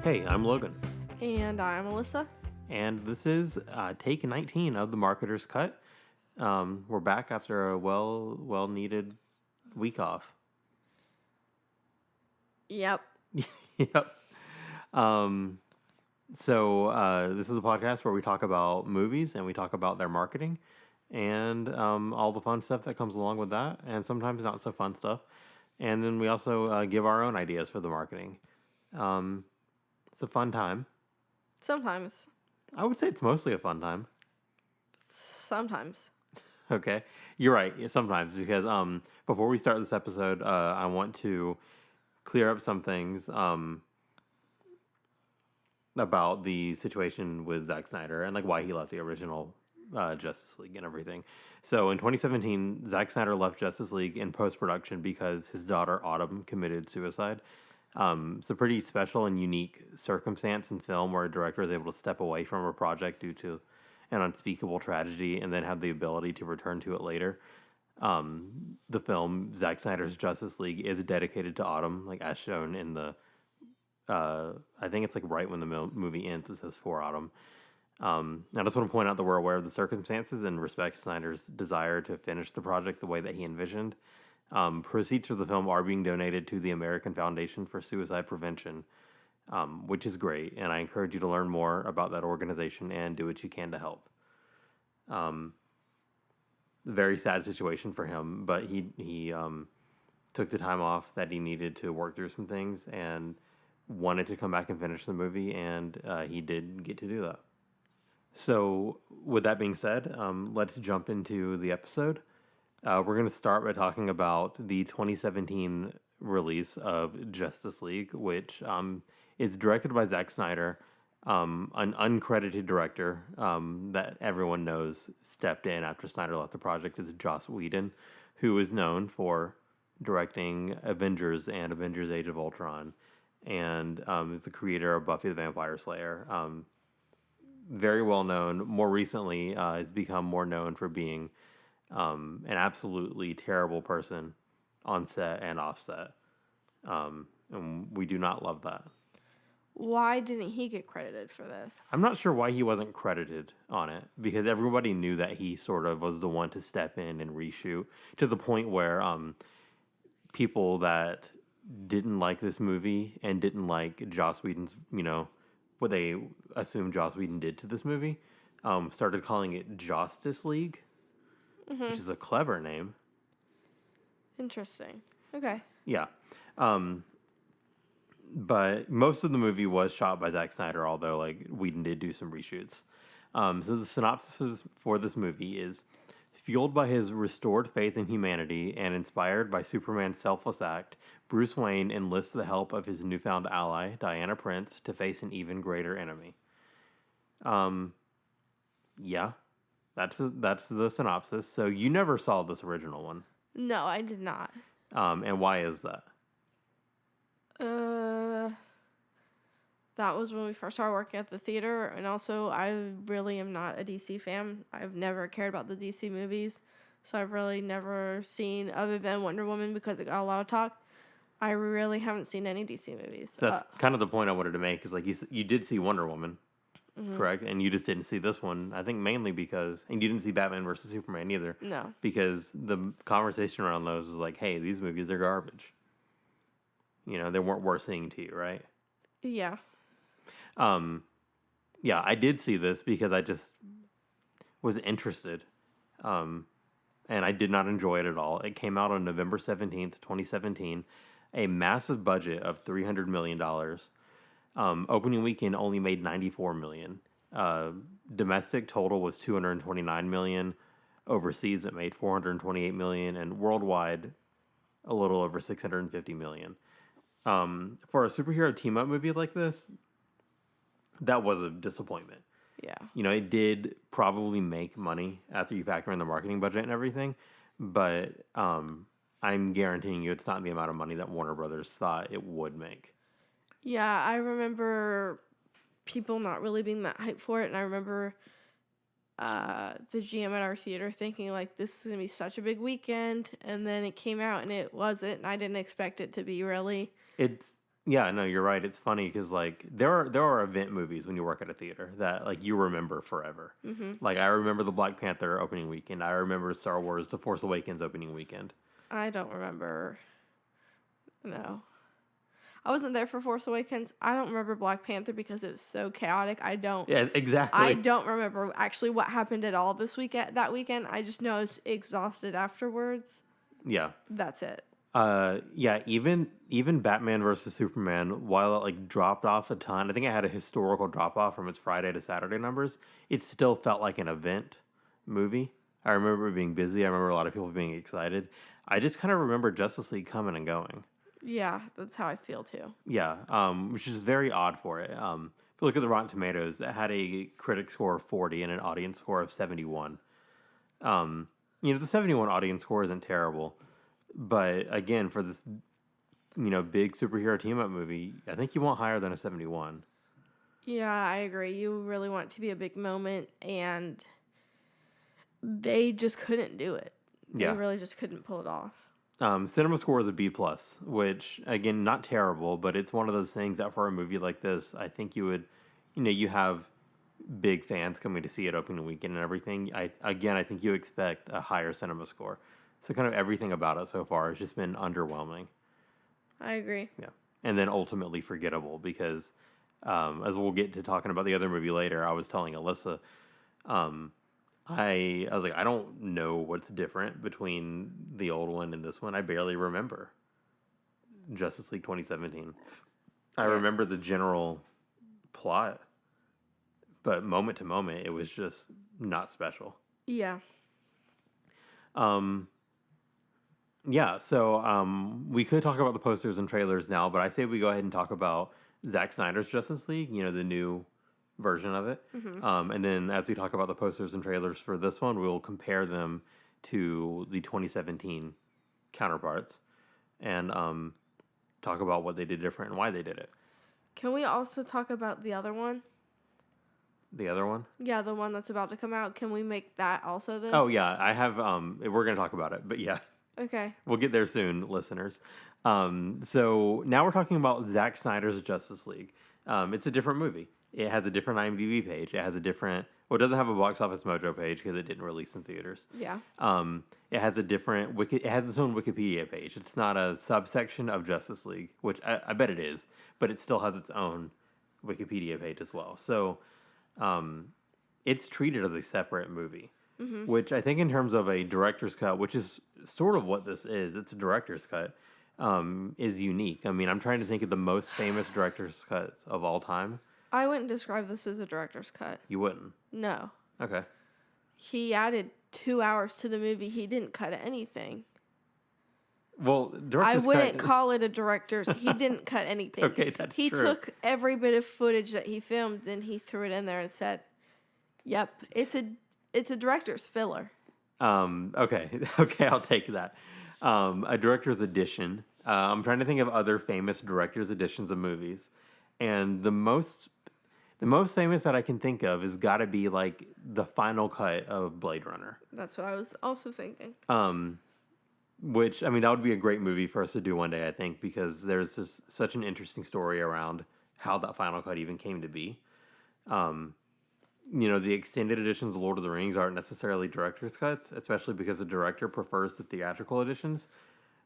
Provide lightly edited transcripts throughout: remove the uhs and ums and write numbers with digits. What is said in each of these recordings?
Hey, I'm Logan, And I'm Alyssa. and this is take 19 of the Marketer's Cut. We're back after a well needed week off. Yep. Yep. Um, so this is a podcast where we talk about movies and we talk about their marketing and all the fun stuff that comes along with that, and sometimes not so fun stuff. And then we also give our own ideas for the marketing. It's a fun time. Sometimes. I would say it's mostly a fun time. Sometimes. Okay, you're right. Sometimes because before we start this episode, I want to clear up some things about the situation with Zack Snyder and like why he left the original Justice League and everything. So in 2017, Zack Snyder left Justice League in post production because his daughter Autumn committed suicide. It's a pretty special and unique circumstance in film where a director is able to step away from a project due to an unspeakable tragedy and then have the ability to return to it later. The film Zack Snyder's Justice League is dedicated to Autumn, like as shown in the. I think it's like right when the movie ends, it says for Autumn. I just want to point out that we're aware of the circumstances and respect Snyder's desire to finish the project the way that he envisioned. Proceeds for the film are being donated to the American Foundation for Suicide Prevention, which is great, and I encourage you to learn more about that organization and do what you can to help. Very sad situation for him, but he took the time off that he needed to work through some things and wanted to come back and finish the movie, and he did get to do that. So, with that being said, let's jump into the episode. We're going to start by talking about the 2017 release of Justice League, which is directed by Zack Snyder, an uncredited director that everyone knows stepped in after Snyder left the project is Joss Whedon, who is known for directing Avengers and Avengers Age of Ultron, and is the creator of Buffy the Vampire Slayer. Very well known. More recently, has become more known for being an absolutely terrible person on set and off set. And we do not love that. Why didn't he get credited for this? I'm not sure why he wasn't credited on it, because everybody knew that he sort of was the one to step in and reshoot, to the point where people that didn't like this movie and didn't like Joss Whedon's, what they assumed Joss Whedon did to this movie, started calling it Justice League, which is a clever name. Interesting. Okay. Yeah. But most of the movie was shot by Zack Snyder, although like Whedon did do some reshoots. So the synopsis for this movie is: fueled by his restored faith in humanity and inspired by Superman's selfless act, Bruce Wayne enlists the help of his newfound ally, Diana Prince, to face an even greater enemy. Yeah, that's the synopsis. So you never saw this original one. No, I did not. And why is that? That was when we first started working at the theater, and also I really am not a DC fan. I've never cared about the DC movies, so I've really never seen, other than Wonder Woman because it got a lot of talk, I really haven't seen any DC movies. So that's kind of the point I wanted to make, is like you did see Wonder Woman, correct? And you just didn't see this one, I think mainly because, and you didn't see Batman versus Superman either. No. Because the conversation around those is like, hey, these movies are garbage. They weren't worth seeing to you, right? Yeah. Yeah, I did see this because I just was interested. And I did not enjoy it at all. It came out on November 17th, 2017, a massive budget of $300 million. Opening weekend only made $94 million. Domestic total was $229 million. Overseas, it made $428 million. And worldwide, a little over $650 million. For a superhero team-up movie like this, that was a disappointment. Yeah. It did probably make money after you factor in the marketing budget and everything, but I'm guaranteeing you it's not the amount of money that Warner Brothers thought it would make. Yeah, I remember people not really being that hyped for it, and I remember the GM at our theater thinking, like, this is going to be such a big weekend, and then it came out, and it wasn't, and I didn't expect it to be really. It's Yeah, no, you're right. It's funny because like there are event movies when you work at a theater that like you remember forever. Mm-hmm. Like I remember the Black Panther opening weekend. I remember Star Wars: The Force Awakens opening weekend. I don't remember. No. I wasn't there for Force Awakens. I don't remember Black Panther because it was so chaotic. Yeah, I exactly. don't remember actually what happened at all that weekend. I just know I was exhausted afterwards. Yeah. That's it. Yeah, even Batman versus Superman, while it like dropped off a ton, I think it had a historical drop off from its Friday to Saturday numbers. It still felt like an event movie. I remember it being busy. I remember a lot of people being excited. I just kind of remember Justice League coming and going. Yeah, that's how I feel too. Yeah, which is very odd for it. If you look at the Rotten Tomatoes, it had a critic score of 40 and an audience score of 71. The 71 audience score isn't terrible, but again, for this big superhero team up movie, I think you want higher than a 71. Yeah, I agree. You really want it to be a big moment, and they just couldn't do it. They Yeah. really just couldn't pull it off. Cinema score is a B plus, which again, not terrible, but it's one of those things that for a movie like this, I think you would, you have big fans coming to see it opening weekend and everything. I think you expect a higher cinema score. So kind of everything about it so far has just been underwhelming. I agree. Yeah, and then ultimately forgettable because, as we'll get to talking about the other movie later, I was telling Alyssa, um, I was like, I don't know what's different between the old one and this one. I barely remember Justice League 2017. I Yeah. remember the general plot, but moment to moment, it was just not special. Yeah. Um, yeah, so we could talk about the posters and trailers now, but I say we go ahead and talk about Zack Snyder's Justice League, the new version of it. Mm-hmm. And then as we talk about the posters and trailers for this one, we'll compare them to the 2017 counterparts and talk about what they did different and why they did it. Can we also talk about the other one? The other one? Yeah, the one that's about to come out. Can we make that also this? Oh, yeah, I have, we're going to talk about it, but yeah. Okay. We'll get there soon, listeners. So now we're talking about Zack Snyder's Justice League. It's a different movie. It has a different IMDb page. It has a different. Well, it doesn't have a Box Office Mojo page because it didn't release in theaters. Yeah. It has a different It has its own Wikipedia page. It's not a subsection of Justice League, which I bet it is, but it still has its own Wikipedia page as well. So, it's treated as a separate movie. Mm-hmm. Which I think in terms of a director's cut, which is sort of what this is, it's a director's cut, is unique. I mean, I'm trying to think of the most famous director's cuts of all time. I wouldn't describe this as a director's cut. You wouldn't? No. Okay. He added 2 hours to the movie. He didn't cut anything. Well, I director's wouldn't cut... call it a director's. He didn't cut anything. Okay, that's he true. He took every bit of footage that he filmed and he threw it in there and said, "Yep, it's a director's filler." Okay, I'll take that. A director's edition. I'm trying to think of other famous director's editions of movies, and the most famous that I can think of has got to be like the final cut of Blade Runner. That's what I was also thinking. Which I mean, that would be a great movie for us to do one day, I think, because there's such an interesting story around how that final cut even came to be. The extended editions of Lord of the Rings aren't necessarily director's cuts, especially because the director prefers the theatrical editions.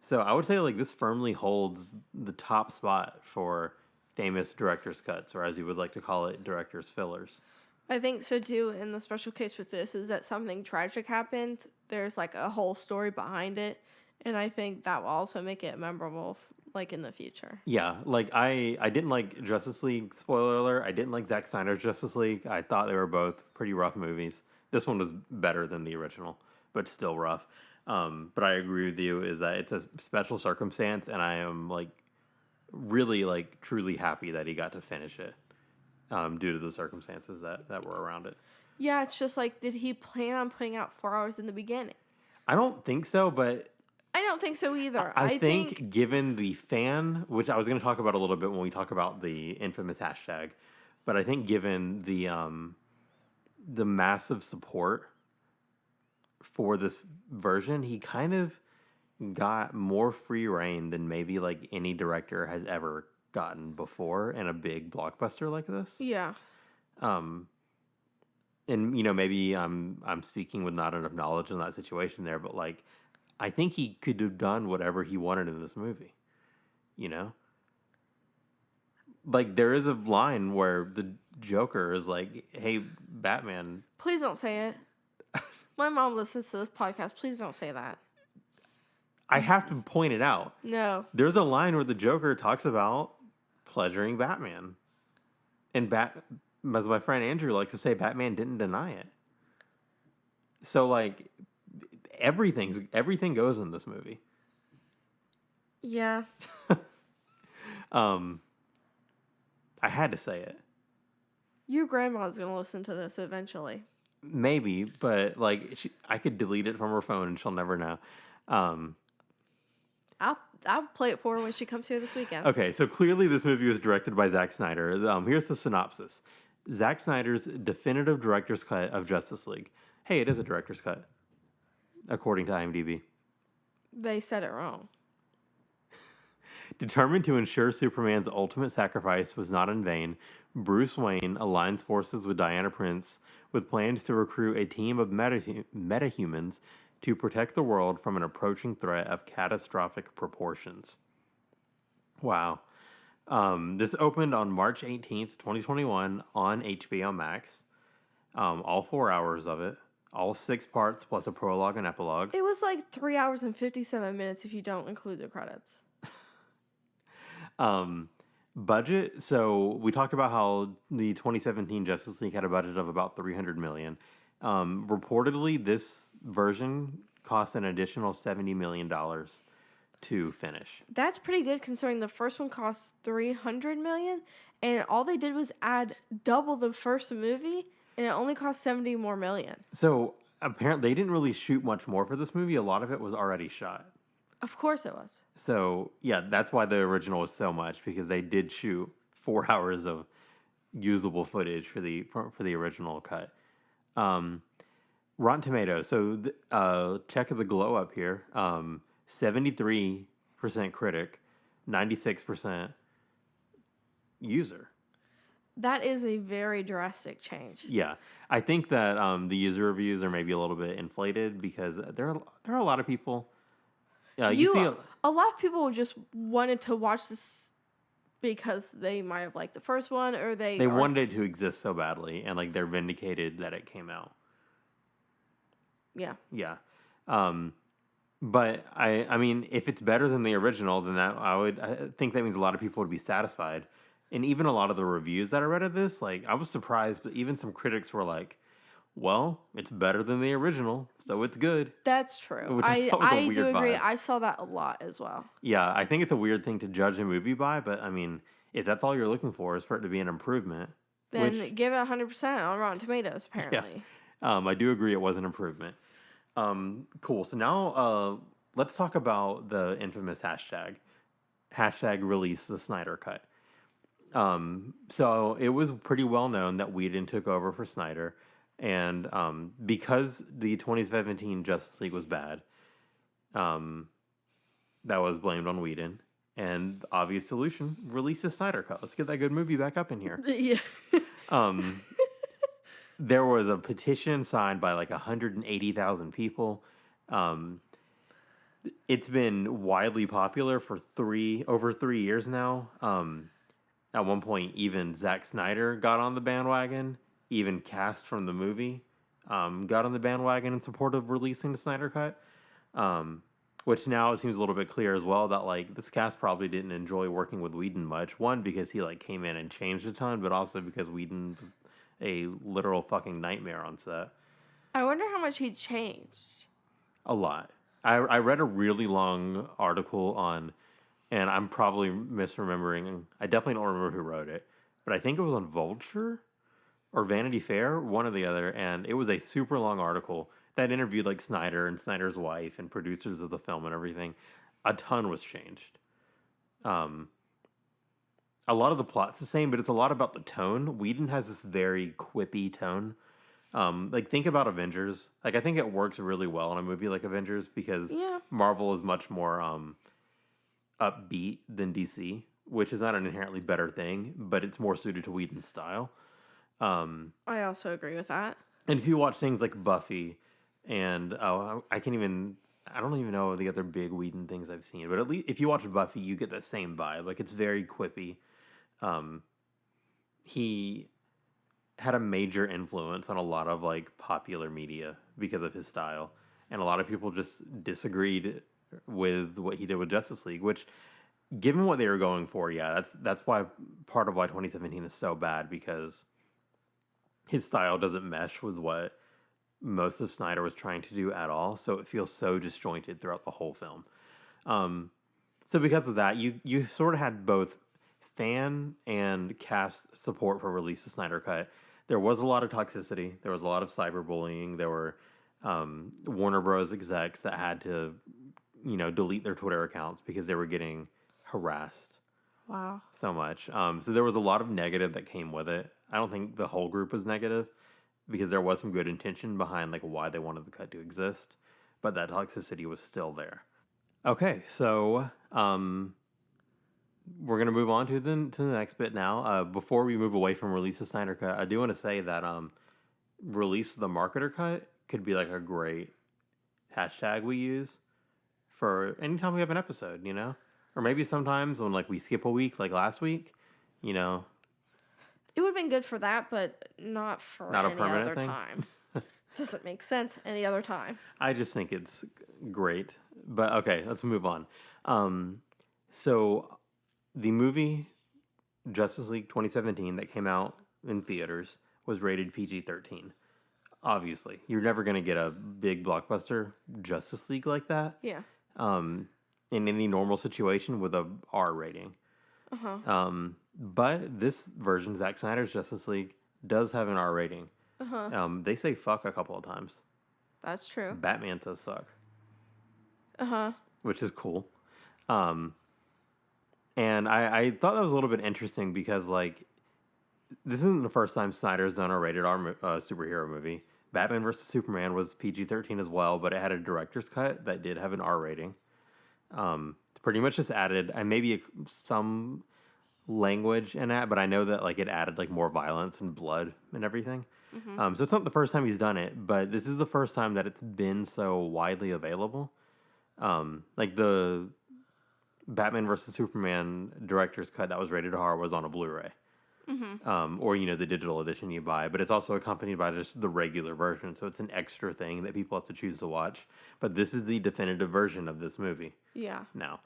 So I would say like this firmly holds the top spot for famous director's cuts, or as you would like to call it, director's fillers. I think so too. And the special case with this is that something tragic happened. There's like a whole story behind it, and I think that will also make it memorable, like in the future. Yeah, like I didn't like Justice League. Spoiler alert: I didn't like Zack Snyder's Justice League. I thought they were both pretty rough movies. This one was better than the original, but still rough. But I agree with you is that it's a special circumstance, and I am like really like truly happy that he got to finish it. Due to the circumstances that were around it. Yeah, it's just like, did he plan on putting out 4 hours in the beginning? I don't think so, but... I don't think so either. I think given the fan, which I was going to talk about a little bit when we talk about the infamous hashtag, but I think given the massive support for this version, he kind of got more free reign than maybe like any director has ever gotten before in a big blockbuster like this. Yeah. And maybe I'm speaking with not enough knowledge in that situation there, but like I think he could have done whatever he wanted in this movie. Like there is a line where the Joker is like, "Hey, Batman." Please don't say it. My mom listens to this podcast. Please don't say that. I have to point it out. No. There's a line where the Joker talks about pleasuring Batman. And as my friend Andrew likes to say, Batman didn't deny it. So like everything goes in this movie. Yeah. I had to say it. Your grandma's going to listen to this eventually. Maybe, but like I could delete it from her phone and she'll never know. I'll play it for her when she comes here this weekend. Okay, so clearly this movie was directed by Zack Snyder. Here's the synopsis. Zack Snyder's definitive director's cut of Justice League. Hey, it is a director's cut, according to IMDb. They said it wrong. Determined to ensure Superman's ultimate sacrifice was not in vain, Bruce Wayne aligns forces with Diana Prince with plans to recruit a team of metahumans to protect the world from an approaching threat of catastrophic proportions. Wow. This opened on March 18th, 2021 on HBO Max. All 4 hours of it. All 6 parts plus a prologue and epilogue. It was like 3 hours and 57 minutes if you don't include the credits. Budget. So we talked about how the 2017 Justice League had a budget of about $300 million. Reportedly, this version cost an additional $70 million to finish. That's pretty good considering the first one cost $300 million, and all they did was add double the first movie, and it only cost $70 more million. So apparently, they didn't really shoot much more for this movie. A lot of it was already shot. Of course it was. So yeah, that's why the original was so much, because they did shoot 4 hours of usable footage for the original cut. Rotten Tomatoes. So check the glow up here. 73% critic, 96% user. That is a very drastic change. Yeah, I think that the user reviews are maybe a little bit inflated because there are a lot of people. You see a lot of people just wanted to watch this because they might have liked the first one, or they wanted it to exist so badly, and like they're vindicated that it came out. Yeah. Yeah. But I mean, if it's better than the original, then I think that means a lot of people would be satisfied. And even a lot of the reviews that I read of this, like I was surprised, but even some critics were like, well, it's better than the original, so it's good. That's true. Which I do agree. vibe. I saw that a lot as well. Yeah, I think it's a weird thing to judge a movie by, but I mean, if that's all you're looking for is for it to be an improvement, then give it 100% on Rotten Tomatoes, apparently. Yeah. I do agree it was an improvement. Cool. So now let's talk about the infamous hashtag. Hashtag release the Snyder Cut. So it was pretty well known that Whedon took over for Snyder. And because the 2017 Justice League was bad, that was blamed on Whedon. And the obvious solution, release the Snyder Cut. Let's get that good movie back up in here. Yeah. There was a petition signed by like 180,000 people. It's been widely popular for over 3 years now. At one point, even Zack Snyder got on the bandwagon. Even cast from the movie got on the bandwagon in support of releasing the Snyder Cut, which now it seems a little bit clear as well that like this cast probably didn't enjoy working with Whedon much. One, because he like came in and changed a ton, but also because Whedon was a literal fucking nightmare on set. I wonder how much he changed. A lot. I read a really long article on, and I'm probably misremembering. I definitely don't remember who wrote it, but I think it was on Vulture or Vanity Fair, one or the other, and it was a super long article that interviewed like Snyder and Snyder's wife and producers of the film and everything. A ton was changed. A lot of the plot's the same, but it's a lot about the tone. Whedon has this very quippy tone. Like think about Avengers. Like I think it works really well in a movie like Avengers because Marvel is much more upbeat than DC. which is not an inherently better thing, but it's more suited to Whedon's style. I also agree with that. And if you watch things like Buffy, and I don't even know the other big Whedon things I've seen, but at least if you watch Buffy, you get that same vibe. Like, it's very quippy. He had a major influence on a lot of like popular media because of his style, and a lot of people just disagreed with what he did with Justice League, which, given what they were going for, yeah, that's why part of why 2017 is so bad, because his style doesn't mesh with what most of Snyder was trying to do at all, so it feels so disjointed throughout the whole film. So because of that, you sort of had both fan and cast support for release the Snyder Cut. There was a lot of toxicity. There was a lot of cyberbullying. There were Warner Bros. Execs that had to, delete their Twitter accounts because they were getting harassed Wow. so much. So there was a lot of negative that came with it. I don't think the whole group was negative, because there was some good intention behind like why they wanted the cut to exist, but that toxicity was still there. Okay, so we're gonna move on to the next bit now. Before we move away from release the Snyder Cut, I do want to say that release the marketer cut could be like a great hashtag we use for anytime we have an episode, or maybe sometimes when like we skip a week, like last week, It would have been good for that, but not for Not a any permanent other thing? time. Doesn't make sense any other time. I just think it's great. But okay, let's move on. So the movie Justice League 2017 that came out in theaters was rated PG-13. Obviously, you're never going to get a big blockbuster Justice League like that Yeah. in any normal situation with a R rating. But this version, Zack Snyder's Justice League, does have an R rating. They say fuck a couple of times. That's true. Batman says fuck, Uh-huh. which is cool. And I thought that was a little bit interesting because, like, this isn't the first time Snyder's done a rated R superhero movie. Batman vs. Superman was PG-13 as well, but it had a director's cut that did have an R rating. Pretty much just added, and maybe some language in that, but I know that like it added like more violence and blood and everything. So it's not the first time he's done it, but this is the first time that it's been so widely available. Like the Batman vs. Superman director's cut that was rated R was on a Blu-ray. Or the digital edition you buy, but it's also accompanied by just the regular version, so it's an extra thing that people have to choose to watch. But this is the definitive version of this movie. Yeah. Now,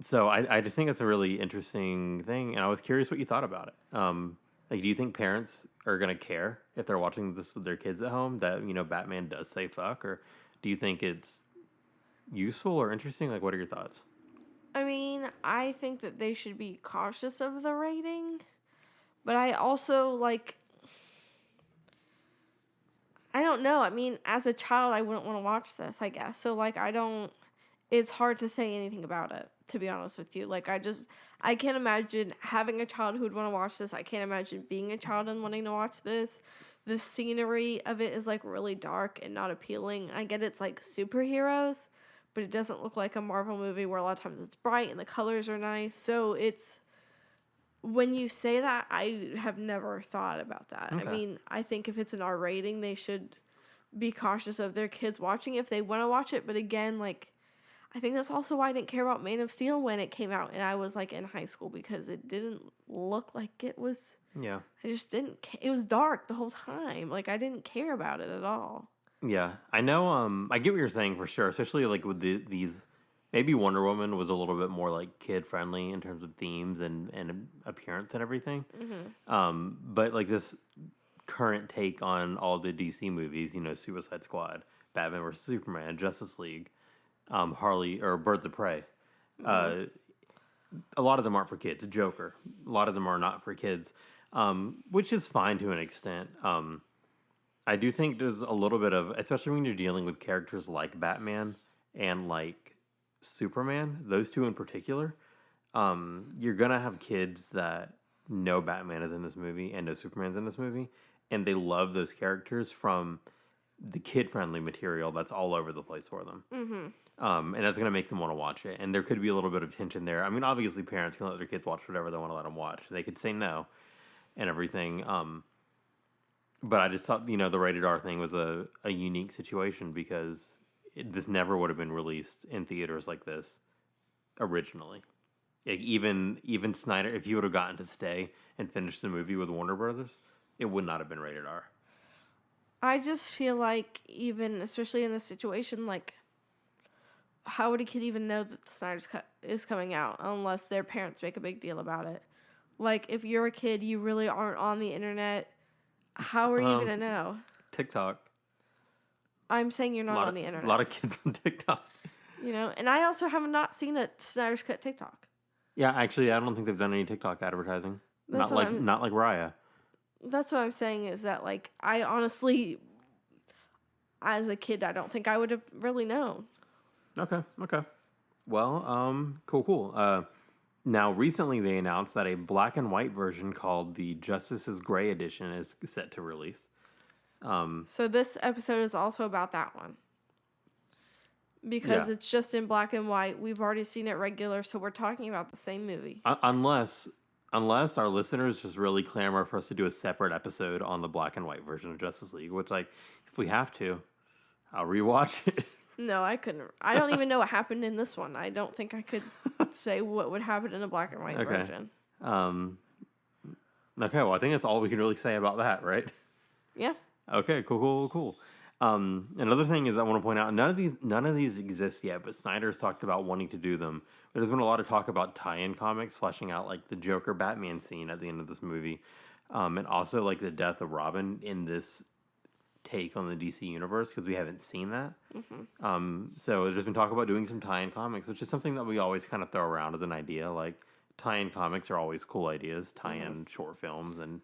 so I just think it's a really interesting thing, and I was curious what you thought about it. Like, do you think parents are gonna care if they're watching this with their kids at home that Batman does say fuck, or do you think it's useful or interesting? Like, what are your thoughts? I mean, I think that they should be cautious of the rating, but I also, I don't know. I mean, as a child, I wouldn't want to watch this, I guess. So, it's hard to say anything about it, to be honest with you. I can't imagine having a child who would want to watch this. I can't imagine being a child and wanting to watch this. The scenery of it is, really dark and not appealing. I get it's, superheroes, but it doesn't look like a Marvel movie where a lot of times it's bright and the colors are nice. So when you say that, I have never thought about that. Okay. I mean, I think if it's an R rating, they should be cautious of their kids watching it if they want to watch it. But again, I think that's also why I didn't care about Man of Steel when it came out and I was in high school, because it didn't look like it was. Yeah. I just didn't. It was dark the whole time. I didn't care about it at all. Yeah, I know. I get what you're saying for sure, especially with these. Maybe Wonder Woman was a little bit more kid friendly in terms of themes and appearance and everything. But this current take on all the DC movies, Suicide Squad, Batman vs Superman, Justice League, Harley or Birds of Prey. A lot of them aren't for kids. Joker, a lot of them are not for kids, which is fine to an extent. I do think there's a little bit of, especially when you're dealing with characters like Batman and Superman, those two in particular, you're gonna have kids that know Batman is in this movie and know Superman's in this movie, and they love those characters from the kid-friendly material that's all over the place for them. Mm-hmm. And that's going to make them want to watch it. And there could be a little bit of tension there. I mean, obviously, parents can let their kids watch whatever they want to let them watch. They could say no and everything. But I just thought, the rated R thing was a unique situation because this never would have been released in theaters like this originally. Like even Snyder, if he would have gotten to stay and finish the movie with Warner Brothers, it would not have been rated R. I just feel like even, especially in this situation, like, how would a kid even know that the Snyder's Cut is coming out unless their parents make a big deal about it? Like, if you're a kid, you really aren't on the internet. How are you going to know? TikTok. I'm saying you're not on the internet. A lot of kids on TikTok. And I also have not seen a Snyder's Cut TikTok. Yeah, actually, I don't think they've done any TikTok advertising. Not like Raya. That's what I'm saying is that, like, I honestly, as a kid, I don't think I would have really known. Okay. Well, cool. Now, recently they announced that a black and white version called the Justice is Gray edition is set to release. So this episode is also about that one. Because it's just in black and white. We've already seen it regular, so we're talking about the same movie. Unless our listeners just really clamor for us to do a separate episode on the black and white version of Justice League, which, like, if we have to, I'll rewatch it. No, I couldn't. I don't even know what happened in this one. I don't think I could say what would happen in a black and white version. Okay, well, I think that's all we can really say about that, right? Yeah. Okay, cool. Another thing is I want to point out, none of these exist yet, but Snyder's talked about wanting to do them. There's been a lot of talk about tie-in comics, fleshing out like the Joker Batman scene at the end of this movie, and also like the death of Robin in this take on the DC universe, because we haven't seen that. Mm-hmm. So there's been talk about doing some tie-in comics, which is something that we always kind of throw around as an idea. Like, tie-in comics are always cool ideas, tie-in short films and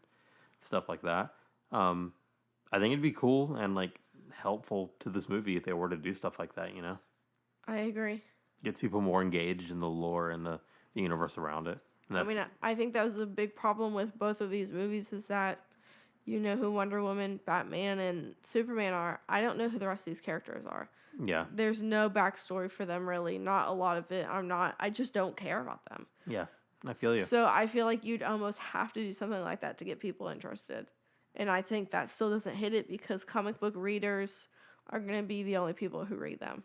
stuff like that. I think it'd be cool and like helpful to this movie if they were to do stuff like that, I agree. Gets people more engaged in the lore and the universe around it. And I think that was a big problem with both of these movies is that who Wonder Woman, Batman, and Superman are. I don't know who the rest of these characters are. Yeah. There's no backstory for them, really. Not a lot of it. I just don't care about them. Yeah, I feel you. So I feel like you'd almost have to do something like that to get people interested. And I think that still doesn't hit it because comic book readers are going to be the only people who read them.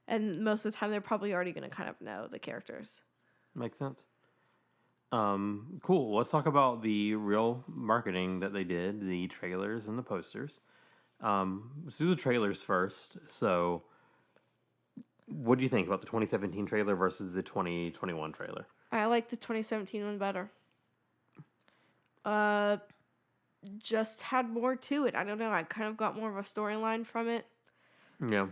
And most of the time, they're probably already going to kind of know the characters. Makes sense. Cool. Let's talk about the real marketing that they did, the trailers and the posters. Let's do the trailers first. So, what do you think about the 2017 trailer versus the 2021 trailer? I like the 2017 one better. Just had more to it. I don't know. I kind of got more of a storyline from it. Yeah.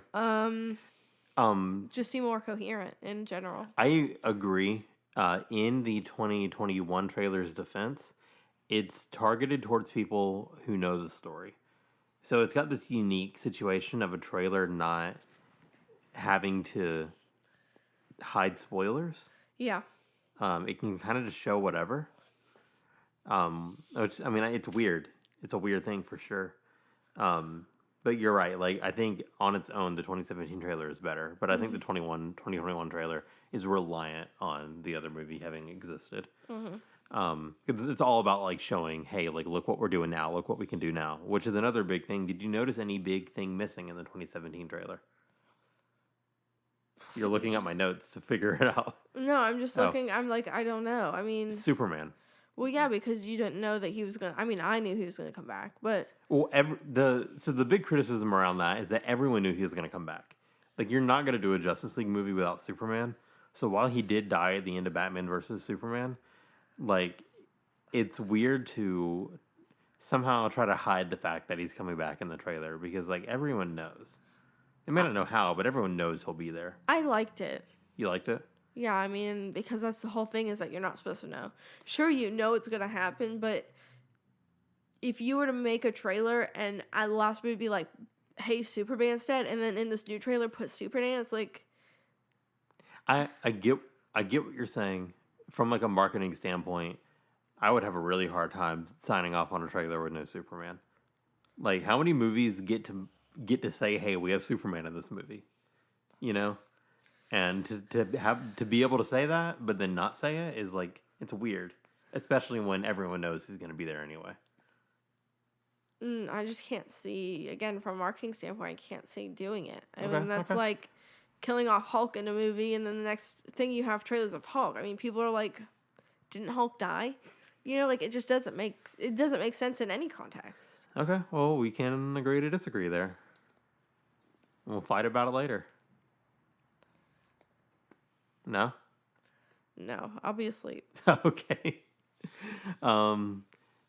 Just seemed more coherent in general. I agree. In the 2021 trailer's defense, it's targeted towards people who know the story. So it's got this unique situation of a trailer not having to hide spoilers. Yeah. It can kind of just show whatever. Which, I mean, it's weird. It's a weird thing for sure. But you're right. Like, I think on its own, the 2017 trailer is better. But I think the 2021 trailer is reliant on the other movie having existed. Because it's all about, like, showing, hey, like, look what we're doing now. Look what we can do now. Which is another big thing. Did you notice any big thing missing in the 2017 trailer? You're looking at my notes to figure it out. No, I'm just looking. I'm like, I don't know. I mean... Superman. Well, yeah, because you didn't know that he was going to... I mean, I knew he was going to come back, but... Well, so the big criticism around that is that everyone knew he was going to come back. Like, you're not going to do a Justice League movie without Superman. So while he did die at the end of Batman versus Superman, like, it's weird to somehow try to hide the fact that he's coming back in the trailer because, like, everyone knows. They may not know how, but everyone knows he'll be there. I liked it. You liked it? Yeah, I mean, because that's the whole thing is that you're not supposed to know. Sure, you know it's going to happen, but if you were to make a trailer and at the last movie be like, hey, Superman's dead, and then in this new trailer put Superman, it's like... I get what you're saying. From, like, a marketing standpoint, I would have a really hard time signing off on a trailer with no Superman. Like, how many movies get to get to say, "Hey, we have Superman in this movie," you know, and to be able to say that, but then not say it is like it's weird, especially when everyone knows he's going to be there anyway. I just can't see, again, from a marketing standpoint, I can't see doing it. I mean, that's like killing off Hulk in a movie, and then the next thing you have trailers of Hulk. I mean, people are like, didn't Hulk die? You know, like, it just doesn't make sense in any context. Okay, well, we can agree to disagree there. We'll fight about it later. No? No, I'll be asleep. Okay.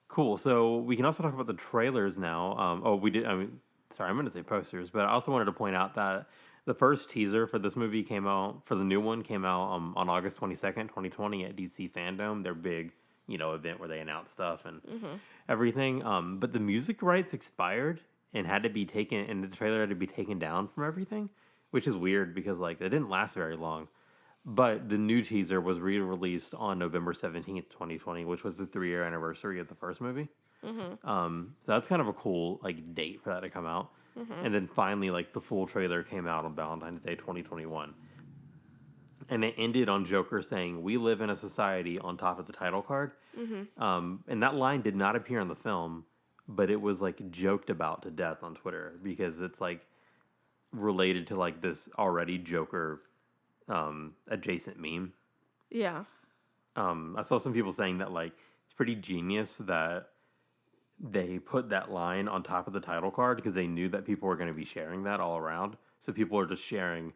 Cool. So we can also talk about the trailers now. I'm going to say posters, but I also wanted to point out that the first teaser for this movie came out, for the new one, came out on August 22nd, 2020 at DC Fandom, their big, event where they announce stuff and everything. But the music rights expired and had to be taken, and the trailer had to be taken down from everything, which is weird because, like, it didn't last very long. But the new teaser was re-released on November 17th, 2020, which was the 3-year anniversary of the first movie. So that's kind of a cool, like, date for that to come out. And then finally, like, the full trailer came out on Valentine's Day 2021. And it ended on Joker saying, "We live in a society," on top of the title card. And that line did not appear in the film, but it was, like, joked about to death on Twitter because it's, like, related to, like, this already Joker adjacent meme. Yeah. I saw some people saying that, like, it's pretty genius that they put that line on top of the title card because they knew that people were going to be sharing that all around. So people are just sharing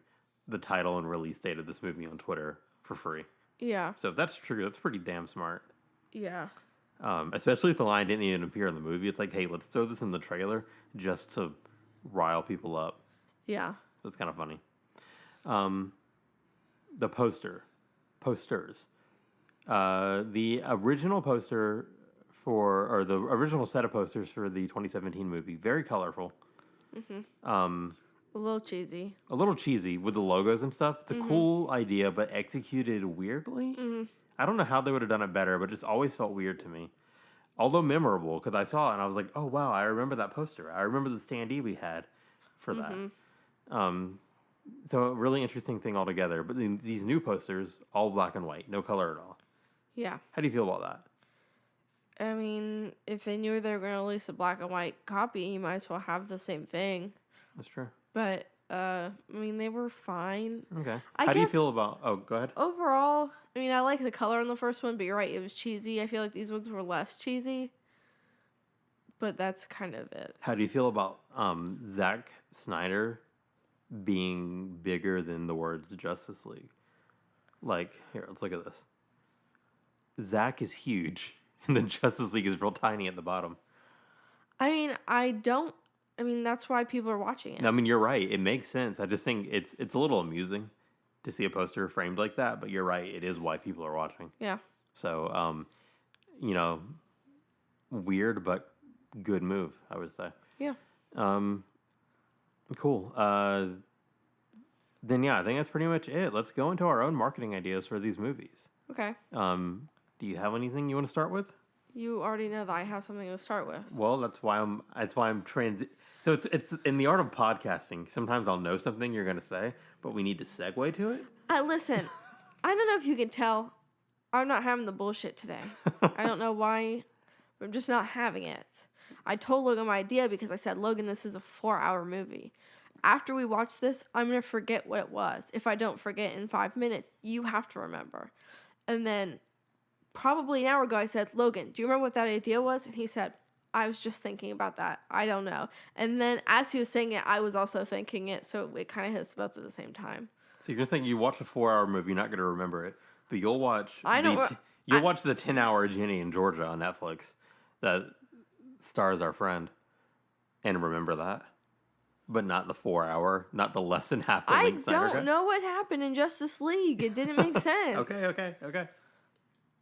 the title and release date of this movie on Twitter for free. Yeah. So if that's true, that's pretty damn smart. Yeah. Especially if the line didn't even appear in the movie. It's like, hey, let's throw this in the trailer just to rile people up. Yeah. So it's kind of funny. The posters. The original poster or the original set of posters for the 2017 movie, very colorful. A little cheesy. A little cheesy with the logos and stuff. It's a cool idea, but executed weirdly. I don't know how they would have done it better, but it just always felt weird to me. Although memorable, because I saw it and I was like, oh, wow, I remember that poster. I remember the standee we had for that. So a really interesting thing altogether. But these new posters, all black and white, no color at all. Yeah. How do you feel about that? I mean, if they knew they were going to release a black and white copy, you might as well have the same thing. That's true. But, I mean, they were fine. Okay. How do you feel about... Oh, go ahead. Overall, I mean, I like the color on the first one, but you're right, it was cheesy. I feel like these ones were less cheesy. But that's kind of it. How do you feel about Zack Snyder being bigger than the words Justice League? Like, here, let's look at this. Zack is huge, and then Justice League is real tiny at the bottom. I mean, that's why people are watching it. I mean, you're right. It makes sense. I just think it's a little amusing to see a poster framed like that, but you're right. It is why people are watching. Yeah. So, weird, but good move, I would say. Yeah. Cool. Then yeah, I think that's pretty much it. Let's go into our own marketing ideas for these movies. Okay. Do you have anything you want to start with? You already know that I have something to start with. Well, that's why I'm So it's in the art of podcasting. Sometimes I'll know something you're going to say, but we need to segue to it. Listen, I don't know if you can tell, I'm not having the bullshit today. I don't know why, but I'm just not having it. I told Logan my idea because I said, Logan, this is a 4-hour movie. After we watch this, I'm going to forget what it was. If I don't forget in 5 minutes, you have to remember. And then probably an hour ago, I said, Logan, do you remember what that idea was? And he said, I was just thinking about that. I don't know. And then as he was saying it, I was also thinking it. So it kind of hits both at the same time. So you're going to think you watch a 4-hour movie, you're not going to remember it. But you'll watch watch the 10-hour Ginny in Georgia on Netflix that stars our friend and remember that. But not the 4-hour, not the less than half the length Snyder Cut. I don't know what happened in Justice League. It didn't make sense. Okay.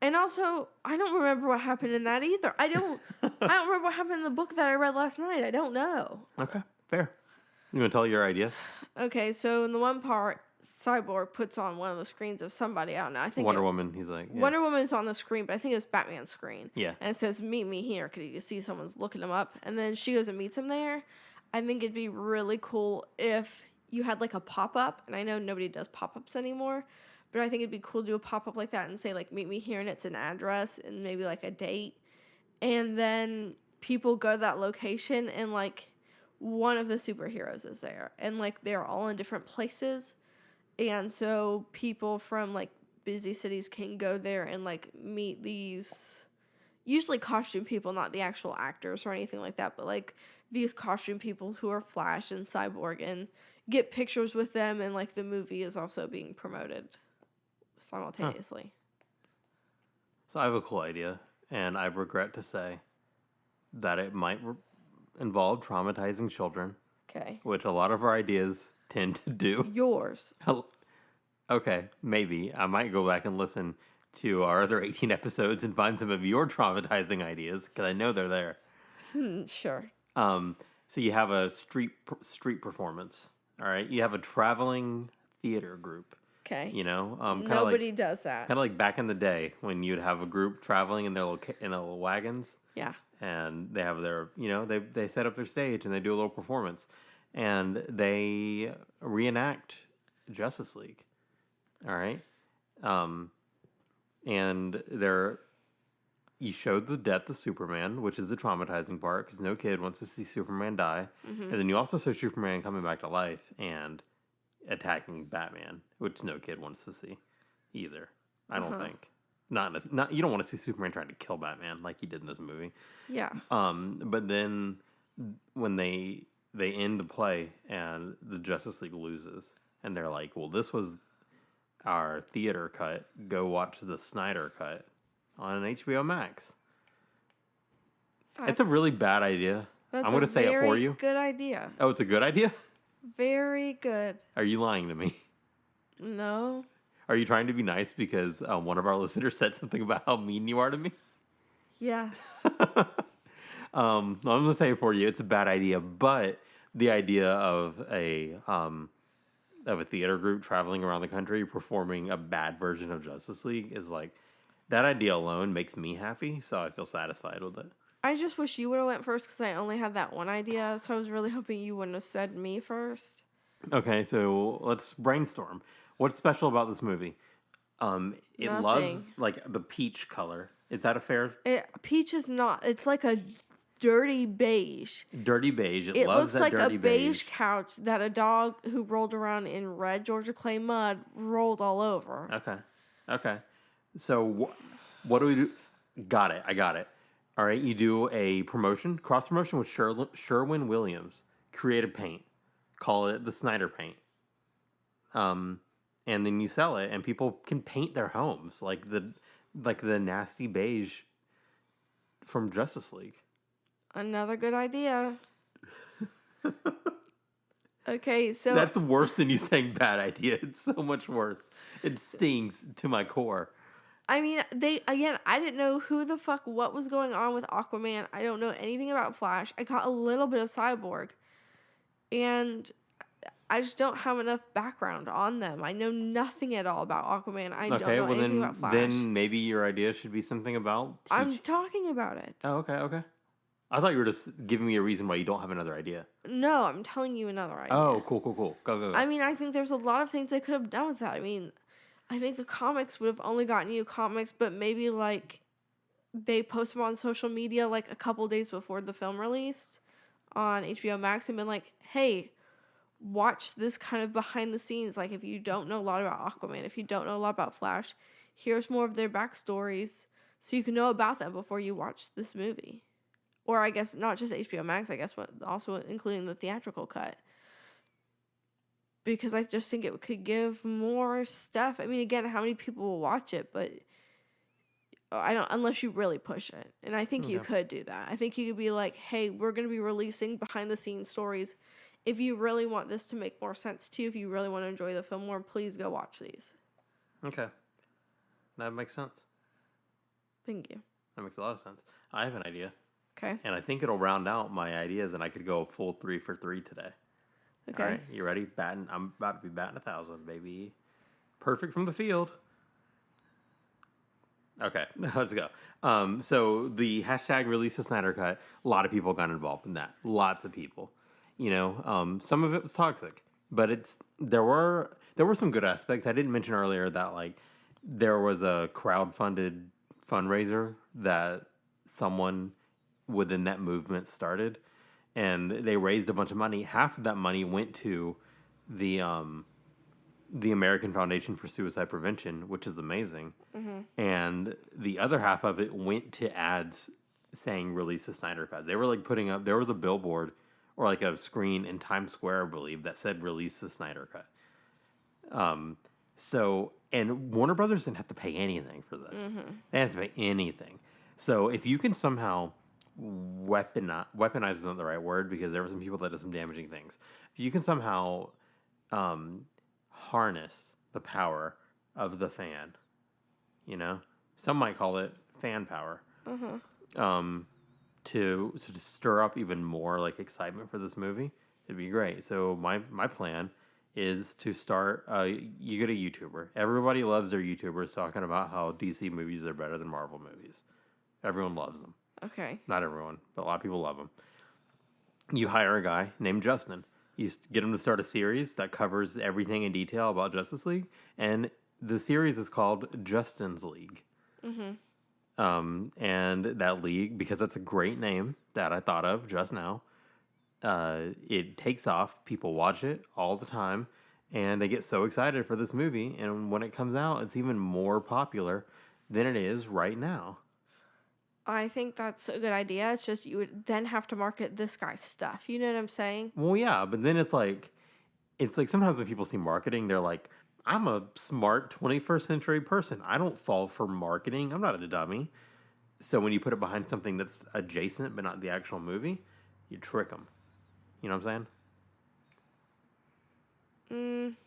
And also, I don't remember what happened in that either. I don't remember what happened in the book that I read last night. I don't know. Okay, fair. You want to tell your idea? Okay, so in the one part, Cyborg puts on one of the screens of somebody. I don't know. I think Wonder Woman. He's like, yeah. Wonder Woman's on the screen, but I think it was Batman's screen. Yeah. And it says, "Meet me here," because you can see someone's looking him up. And then she goes and meets him there. I think it'd be really cool if you had like a pop-up, and I know nobody does pop-ups anymore, but I think it'd be cool to do a pop-up like that and say like, meet me here, and it's an address and maybe like a date, and then people go to that location and like one of the superheroes is there, and like they're all in different places, and so people from like busy cities can go there and like meet these usually costume people, not the actual actors or anything like that, but like these costume people who are Flash and Cyborg, and get pictures with them, and like the movie is also being promoted simultaneously. So I have a cool idea, and I regret to say that it might involve traumatizing children, Okay. which a lot of our ideas tend to do. Yours. Okay, maybe. I might go back and listen to our other 18 episodes and find some of your traumatizing ideas, because I know they're there. Sure. So you have a street performance, all right? You have a traveling theater group, Okay. you know? Nobody does that. Kind of like back in the day when you'd have a group traveling in their little wagons. Yeah. And they have their, they set up their stage and they do a little performance. And they reenact Justice League, all right? And you showed the death of Superman, which is the traumatizing part, because no kid wants to see Superman die. Mm-hmm. And then you also show Superman coming back to life and attacking Batman, which no kid wants to see either. I don't think. Not you don't want to see Superman trying to kill Batman like he did in this movie. Yeah. But then when they end the play and the Justice League loses, and they're like, "Well, this was our theater cut. Go watch the Snyder cut on HBO Max." It's a really bad idea. I'm going to say it for you. Good idea. Oh, it's a good idea? Very good. Are you lying to me? No. Are you trying to be nice because one of our listeners said something about how mean you are to me? Yes. I'm going to say it for you. It's a bad idea, but the idea of a theater group traveling around the country performing a bad version of Justice League is like, that idea alone makes me happy, so I feel satisfied with it. I just wish you would have went first because I only had that one idea, so I was really hoping you wouldn't have said me first. Okay, so let's brainstorm. What's special about this movie? It loves like the peach color. Is that a fair? Peach is not. It's like a dirty beige. Dirty beige. It looks loves that like dirty a beige couch that a dog who rolled around in red Georgia clay mud rolled all over. Okay. So what do we do? Got it. I got it. All right. You do a cross promotion with Sherwin Williams. Creative paint. Call it the Snyder paint. And then you sell it, and people can paint their homes like the nasty beige from Justice League. Another good idea. Okay, so that's worse than you saying bad idea. It's so much worse. It stings to my core. I mean, I didn't know who the fuck what was going on with Aquaman. I don't know anything about Flash. I got a little bit of Cyborg, and I just don't have enough background on them. I know nothing at all about Aquaman. I don't know anything about Flash. Then maybe your idea should be something about I'm talking about it. Oh, okay. I thought you were just giving me a reason why you don't have another idea. No, I'm telling you another idea. Oh, cool. Go. I mean, I think there's a lot of things they could have done with that. I mean, I think the comics would have only gotten you comics, but maybe like they post them on social media like a couple days before the film released on HBO Max and been like, hey, watch this kind of behind the scenes. Like, if you don't know a lot about Aquaman, if you don't know a lot about Flash, here's more of their backstories so you can know about them before you watch this movie. Or I guess not just HBO Max, I guess, but also including the theatrical cut. Because I just think it could give more stuff. I mean, again, how many people will watch it? But I don't, unless you really push it. And I think you could do that. I think you could be like, hey, we're going to be releasing behind the scenes stories. If you really want this to make more sense to you, if you really want to enjoy the film more, please go watch these. Okay. That makes sense. Thank you. That makes a lot of sense. I have an idea. Okay. And I think it'll round out my ideas, and I could go a full 3 for 3 today. Okay. All right, you ready? I'm about to be batting 1,000, baby. Perfect from the field. Okay, let's go. So the hashtag release the Snyder Cut, a lot of people got involved in that. Lots of people. Some of it was toxic, but there were some good aspects. I didn't mention earlier that like there was a crowd-funded fundraiser that someone within that movement started, and they raised a bunch of money. Half of that money went to the the American Foundation for Suicide Prevention, which is amazing. And the other half of it went to ads saying release the Snyder Cut. They were like putting up, there was a billboard or like a screen in Times Square, I believe, that said release the Snyder Cut. And Warner Brothers didn't have to pay anything for this. They didn't have to pay anything. So if you can somehow weaponize is not the right word because there were some people that did some damaging things. If you can somehow harness the power of the fan, some might call it fan power, to stir up even more like excitement for this movie, it'd be great. So my plan is to start. You get a YouTuber. Everybody loves their YouTubers talking about how DC movies are better than Marvel movies. Everyone loves them. Okay. Not everyone, but a lot of people love them. You hire a guy named Justin. You get him to start a series that covers everything in detail about Justice League, and the series is called Justin's League. And that league, because that's a great name that I thought of just now, it takes off. People watch it all the time, and they get so excited for this movie. And when it comes out, it's even more popular than it is right now. I think that's a good idea. It's just you would then have to market this guy's stuff. You know what I'm saying? Well, yeah, but then it's like sometimes when people see marketing, they're like, I'm a smart 21st century person. I don't fall for marketing. I'm not a dummy. So when you put it behind something that's adjacent but not the actual movie, you trick them. You know what I'm saying?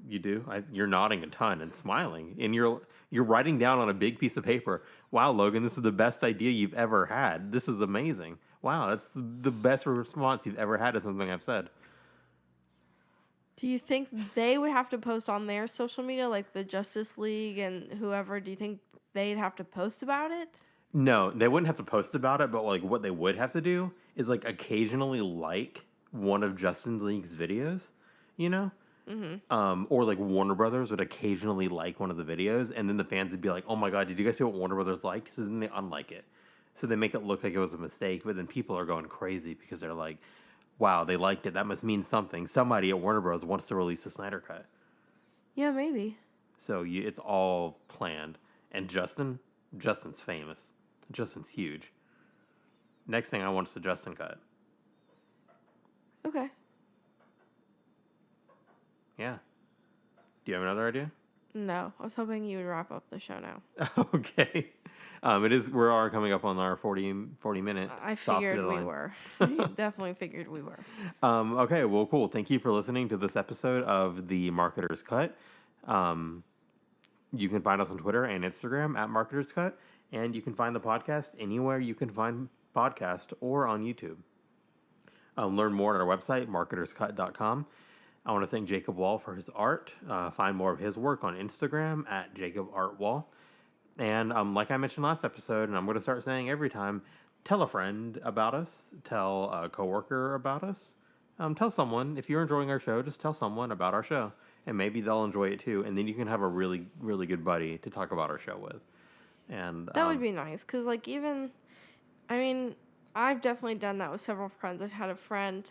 You do? You're nodding a ton and smiling. And you're writing down on a big piece of paper, wow, Logan, this is the best idea you've ever had. This is amazing. Wow, that's the best response you've ever had to something I've said. Do you think they would have to post on their social media, like the Justice League and whoever? Do you think they'd have to post about it? No, they wouldn't have to post about it, but like what they would have to do is like occasionally like one of Justin League's videos, or like Warner Brothers would occasionally like one of the videos, and then the fans would be like, "Oh my god, did you guys see what Warner Brothers liked?" So then they unlike it, so they make it look like it was a mistake. But then people are going crazy because they're like, "Wow, they liked it. That must mean something. Somebody at Warner Bros. Wants to release a Snyder Cut." Yeah, maybe. So it's all planned, and Justin's famous. Justin's huge. Next thing I want is the Justin cut. Okay. Yeah. Do you have another idea? No, I was hoping you would wrap up the show now. Okay. It is. We are coming up on our 40 minute. I figured we were. Definitely figured we were. Okay. Well, cool. Thank you for listening to this episode of the Marketer's Cut. You can find us on Twitter and Instagram at Marketer's Cut, and you can find the podcast anywhere you can find podcast or on YouTube. Learn more at our website, marketerscut.com. I want to thank Jacob Wall for his art. Find more of his work on Instagram at Jacob Art Wall. And like I mentioned last episode, and I'm going to start saying every time, tell a friend about us. Tell a coworker about us. Tell someone. If you're enjoying our show, just tell someone about our show. And maybe they'll enjoy it too. And then you can have a really, really good buddy to talk about our show with. And that would be nice. Because, I've definitely done that with several friends. I've had a friend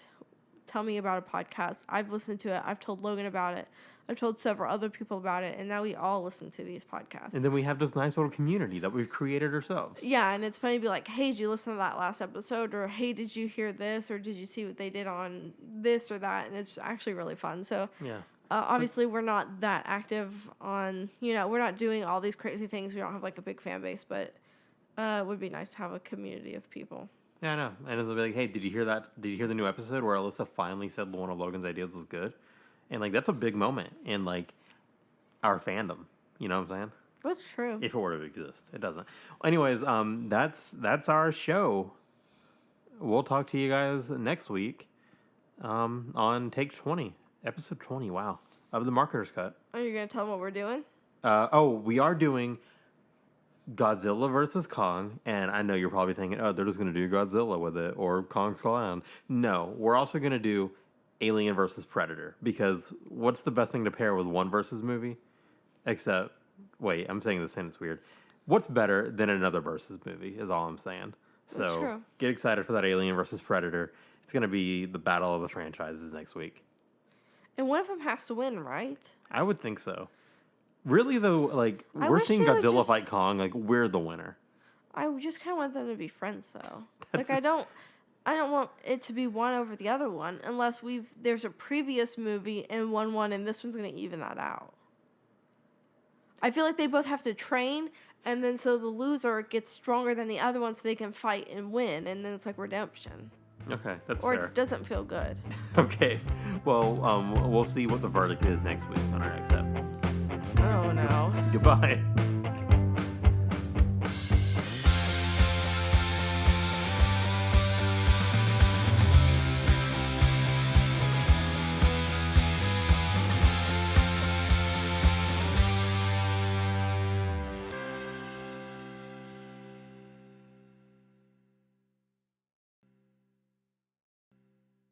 tell me about a podcast. I've listened to it. I've told Logan about it. I've told several other people about it. And now we all listen to these podcasts. And then we have this nice little community that we've created ourselves. Yeah, and it's funny to be like, hey, did you listen to that last episode? Or, hey, did you hear this? Or did you see what they did on this or that? And it's actually really fun. So, yeah. Obviously, we're not that active on, we're not doing all these crazy things. We don't have, a big fan base. But it would be nice to have a community of people. Yeah, I know. And it'll be like, hey, did you hear that? Did you hear the new episode where Alyssa finally said one of Logan's ideas was good? And, that's a big moment in, our fandom. You know what I'm saying? That's true. If it were to exist. It doesn't. Anyways, that's our show. We'll talk to you guys next week on Take 20. Episode 20, wow. Of the Marketer's Cut. Are you going to tell them what we're doing? We are doing Godzilla versus Kong, and I know you're probably thinking, oh, they're just going to do Godzilla with it, or Kong Skull Island. No, we're also going to do Alien versus Predator, because what's the best thing to pair with one versus movie? Except, wait, I'm saying this sentence weird. What's better than another versus movie is all I'm saying. That's So true. get excited for that Alien versus Predator. It's going to be the battle of the franchises next week. And one of them has to win, right? I would think so. Really, though, like, I we're wish seeing they would Godzilla just- fight Kong. Like, we're the winner. I just kind of want them to be friends, though. That's Like, I don't want it to be one over the other one unless there's a previous movie and one won, and this one's gonna even that out. I feel like they both have to train, and then so the loser gets stronger than the other one, so they can fight and win, and then it's like redemption. Okay, that's Or fair. it doesn't feel good. Okay, well, we'll see what the verdict is next week on our next episode. Oh no. Goodbye.